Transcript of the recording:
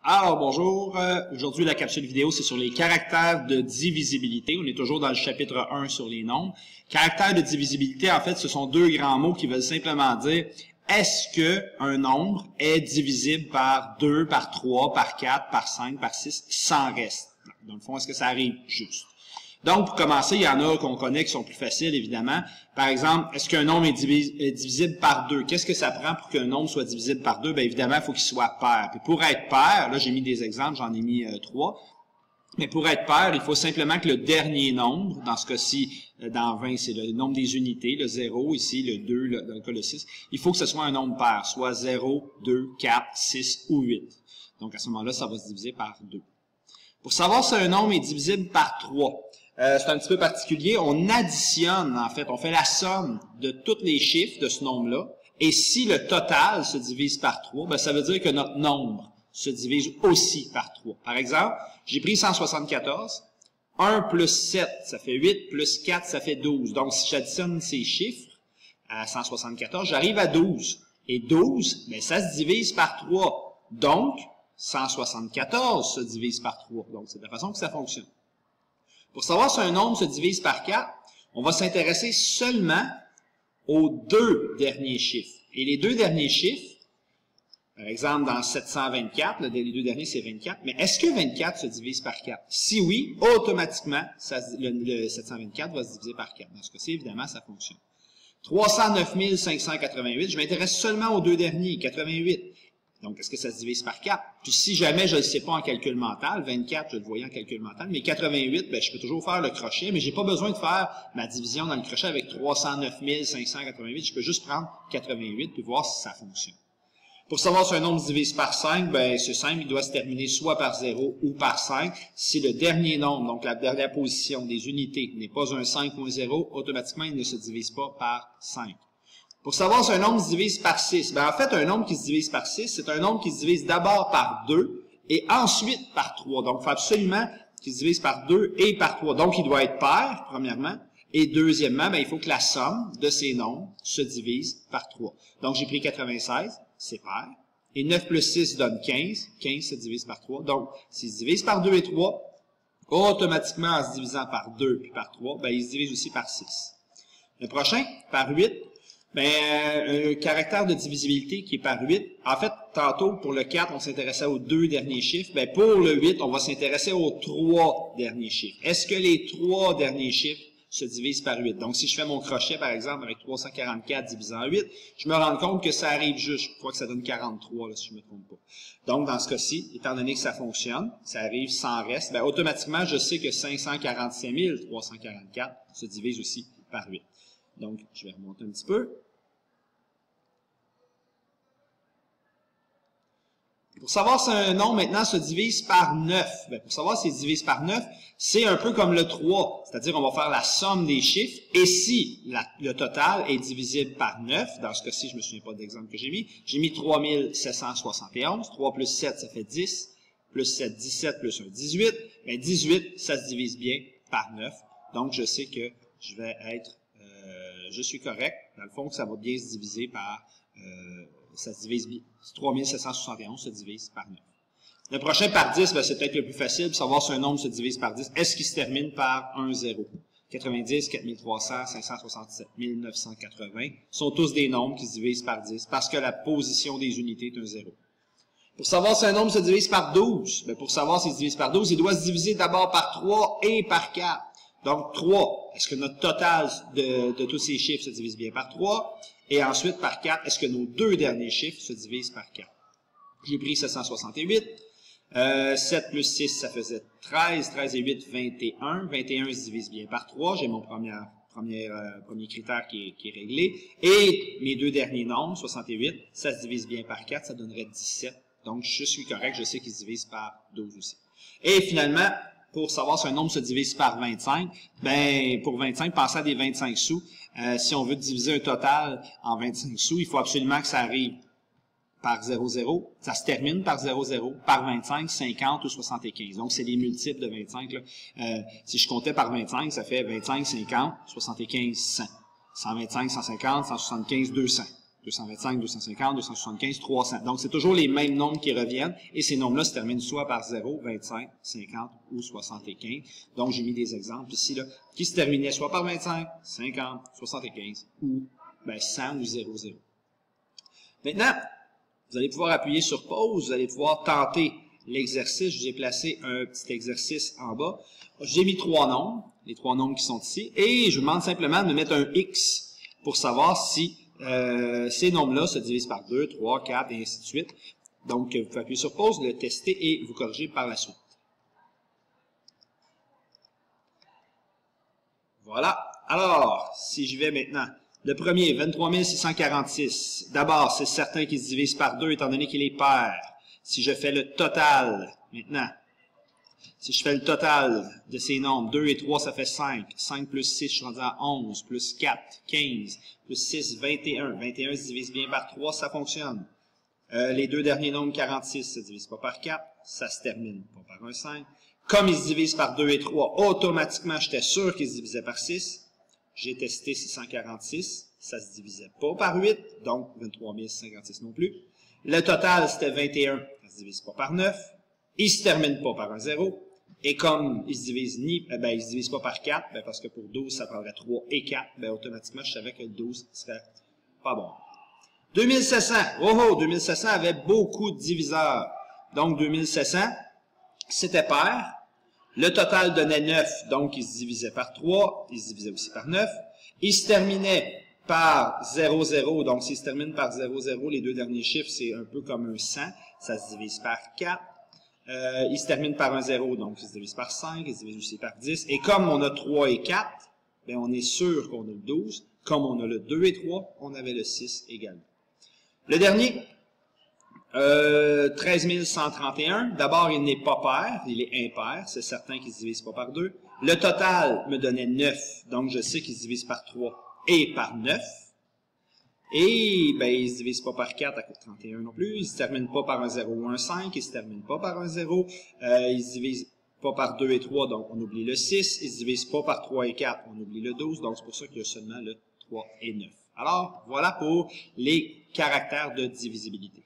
Alors, bonjour. Aujourd'hui, la capsule vidéo, c'est sur les caractères de divisibilité. On est toujours dans le chapitre 1 sur les nombres. Caractères de divisibilité, en fait, ce sont deux grands mots qui veulent simplement dire est-ce qu'un nombre est divisible par 2, par 3, par 4, par 5, par 6, sans reste? Dans le fond, est-ce que ça arrive juste? Donc, pour commencer, il y en a qu'on connaît qui sont plus faciles, évidemment. Par exemple, est-ce qu'un nombre est divisible par 2? Qu'est-ce que ça prend pour qu'un nombre soit divisible par 2? Bien, évidemment, il faut qu'il soit pair. Puis pour être pair, là, j'ai mis des exemples, j'en ai mis 3. Mais pour être pair, il faut simplement que le dernier nombre, dans ce cas-ci, dans 20, c'est le nombre des unités, le 0, ici, le 2, dans le cas le 6, il faut que ce soit un nombre pair, soit 0, 2, 4, 6 ou 8. Donc, à ce moment-là, ça va se diviser par 2. Pour savoir si un nombre est divisible par 3, c'est un petit peu particulier. On additionne, en fait, on fait la somme de tous les chiffres de ce nombre-là. Et si le total se divise par 3, ben, ça veut dire que notre nombre se divise aussi par 3. Par exemple, j'ai pris 174. 1 plus 7, ça fait 8, plus 4, ça fait 12. Donc, si j'additionne ces chiffres à 174, j'arrive à 12. Et 12, ben, ça se divise par 3. Donc, 174 se divise par 3. Donc, c'est de la façon que ça fonctionne. Pour savoir si un nombre se divise par 4, on va s'intéresser seulement aux deux derniers chiffres. Et les deux derniers chiffres, par exemple dans 724, les deux derniers c'est 24, mais est-ce que 24 se divise par 4? Si oui, automatiquement, le 724 va se diviser par 4. Dans ce cas-ci, évidemment, ça fonctionne. 309 588, je m'intéresse seulement aux deux derniers, 88. Donc, est-ce que ça se divise par 4? Puis si jamais je ne le sais pas en calcul mental, 24, je le voyais en calcul mental, mais 88, ben, je peux toujours faire le crochet, mais j'ai pas besoin de faire ma division dans le crochet avec 309 588. Je peux juste prendre 88 et voir si ça fonctionne. Pour savoir si un nombre se divise par 5, ben, c'est simple, il doit se terminer soit par 0 ou par 5. Si le dernier nombre, donc la dernière position des unités, n'est pas un 5 ou un 0, automatiquement, il ne se divise pas par 5. Pour savoir si un nombre se divise par 6, ben en fait, un nombre qui se divise par 6, c'est un nombre qui se divise d'abord par 2 et ensuite par 3. Donc, il faut absolument qu'il se divise par 2 et par 3. Donc, il doit être pair, premièrement. Et deuxièmement, ben, il faut que la somme de ces nombres se divise par 3. Donc, j'ai pris 96, c'est pair. Et 9 plus 6 donne 15. 15 se divise par 3. Donc, s'il se divise par 2 et 3, automatiquement, en se divisant par 2 puis par 3, ben, il se divise aussi par 6. Le prochain, par 8. Ben, un caractère de divisibilité qui est par 8. En fait, tantôt, pour le 4, on s'intéressait aux deux derniers chiffres. Ben, pour le 8, on va s'intéresser aux trois derniers chiffres. Est-ce que les trois derniers chiffres se divisent par 8? Donc, si je fais mon crochet, par exemple, avec 344 divisé en 8, je me rends compte que ça arrive juste. Je crois que ça donne 43, là, si je ne me trompe pas. Donc, dans ce cas-ci, étant donné que ça fonctionne, ça arrive sans reste, ben, automatiquement, je sais que 545 344 se divise aussi par 8. Donc, je vais remonter un petit peu. Pour savoir si un nombre maintenant se divise par 9, bien, pour savoir s'il se divise par 9, c'est un peu comme le 3, c'est-à-dire on va faire la somme des chiffres, et si le total est divisible par 9, dans ce cas-ci, je ne me souviens pas d'exemple que j'ai mis 3771, 3 plus 7, ça fait 10, plus 7, 17, plus 1, 18, bien 18, ça se divise bien par 9, donc je sais que je suis correct, dans le fond, que ça va bien se diviser par ça se divise bien. 3771 se divise par 9. Le prochain par 10, ben, c'est peut-être le plus facile pour savoir si un nombre se divise par 10. Est-ce qu'il se termine par un 0? 90, 4300, 567, 1980 sont tous des nombres qui se divisent par 10 parce que la position des unités est un 0. Pour savoir si un nombre se divise par 12, ben, pour savoir s'il se divise par 12, il doit se diviser d'abord par 3 et par 4. Donc, 3, est-ce que notre total de tous ces chiffres se divise bien par 3? Et ensuite, par 4, est-ce que nos deux derniers chiffres se divisent par 4? J'ai pris 768. 7 plus 6, ça faisait 13. 13 et 8, 21. 21 se divise bien par 3. J'ai mon premier critère qui est réglé. Et mes deux derniers nombres, 68, ça se divise bien par 4. Ça donnerait 17. Donc, je suis correct. Je sais qu'il se divise par 12 aussi. Et finalement, pour savoir si un nombre se divise par 25, ben pour 25, pensez à des 25 sous. Si on veut diviser un total en 25 sous, il faut absolument que ça arrive par 0,0. Ça se termine par 0,0, par 25, 50 ou 75. Donc, c'est les multiples de 25. Là. Si je comptais par 25, ça fait 25, 50, 75, 100. 125, 150, 175, 200. 225, 250, 275, 300. Donc, c'est toujours les mêmes nombres qui reviennent, et ces nombres-là se terminent soit par 0, 25, 50 ou 75. Donc, j'ai mis des exemples ici, là, qui se terminaient soit par 25, 50, 75 ou 100 ou 0, 0. Maintenant, vous allez pouvoir appuyer sur pause, vous allez pouvoir tenter l'exercice. Je vous ai placé un petit exercice en bas. J'ai mis 3 nombres, les 3 nombres qui sont ici, et je vous demande simplement de mettre un X pour savoir si ces nombres-là se divisent par 2, 3, 4, et ainsi de suite. Donc, vous pouvez appuyer sur pause, le tester et vous corriger par la suite. Voilà. Alors, si je vais maintenant, le premier, 23 646. D'abord, c'est certain qu'il se divise par 2 étant donné qu'il est pair. Si je fais le total, maintenant, si je fais le total de ces nombres, 2 et 3, ça fait 5. 5 plus 6, je suis rendu à 11. Plus 4, 15. Plus 6, 21. 21 se divise bien par 3, ça fonctionne. Les deux derniers nombres, 46, ça ne se divise pas par 4. Ça se termine pas par un 5. Comme ils se divisent par 2 et 3, automatiquement, j'étais sûr qu'ils se divisaient par 6. J'ai testé 646. Ça se divisait pas par 8. Donc, 23 656 non plus. Le total, c'était 21. Ça se divise pas par 9. Il se termine pas par un 0. Et comme il se divise il se divise pas par 4, parce que pour 12, ça prendrait 3 et 4, automatiquement, je savais que 12 serait pas bon. 2700. Oh, 2700 avait beaucoup de diviseurs. Donc, 2700, c'était pair. Le total donnait 9, donc il se divisait par 3. Il se divisait aussi par 9. Il se terminait par 0, 0. Donc, s'il se termine par 0, 0, les deux derniers chiffres, c'est un peu comme un 100. Ça se divise par 4. Il se termine par un 0, donc il se divise par 5, il se divise aussi par 10. Et comme on a 3 et 4, on est sûr qu'on a le 12. Comme on a le 2 et 3, on avait le 6 également. Le dernier, 13 131. D'abord, il n'est pas pair, il est impair. C'est certain qu'il ne se divise pas par 2. Le total me donnait 9, donc je sais qu'il se divise par 3 et par 9. Et, il ne se divise pas par 4 à 31 non plus. Il ne se termine pas par un 0 ou un 5. Il ne se termine pas par un 0. Il ne se divise pas par 2 et 3, donc on oublie le 6. Il ne se divise pas par 3 et 4, on oublie le 12. Donc, c'est pour ça qu'il y a seulement le 3 et 9. Alors, voilà pour les caractères de divisibilité.